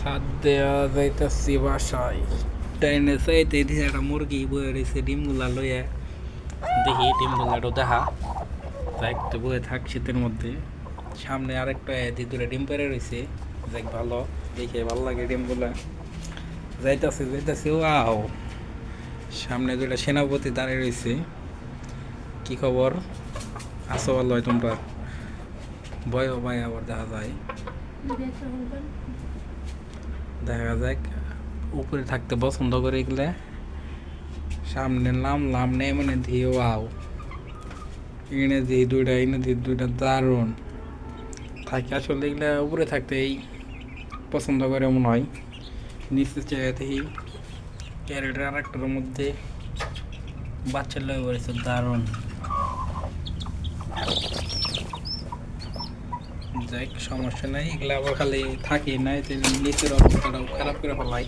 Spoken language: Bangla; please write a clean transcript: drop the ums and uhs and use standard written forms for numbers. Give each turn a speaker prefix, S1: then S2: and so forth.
S1: হাত দেওয়া যাইতেছি বাসায় টাইনে চাইতে দিয়ে একটা মুরগি বয়ে রয়েছে ডিমগুলা লইয়া দেখি ডিমগুলারও দেখা যাক তো বয়ে থাক শীতের মধ্যে সামনে আরেকটা দুটো ডিম পেরে রয়েছে যাক ভালো দেখে ভালো লাগে ডিমগুলা যাইতাছি আও সামনে দুটা সেনাপতি দাঁড়িয়ে রয়েছে কি খবর আসো ভালো হয় তোমরা ভয় ভাই আবার দেখা যায় দেখা যাক উপরে থাকতে পছন্দ করে গেলে সামনে নামলাম নেই মানে দিও আও এনে দিই দুইটা দারুণ থাকি আসলে এগুলা উপরে থাকতেই পছন্দ করে মনে হয় নিচে চেয়ে দেখি ক্যারেটের আর একটার মধ্যে বাচ্চা লয়ে পড়েছে দারুণ যাই সমস্যা নাই এগুলা আবার খালি থাকি নাই নিচের অবস্থাটাও খারাপ করে ফেলাই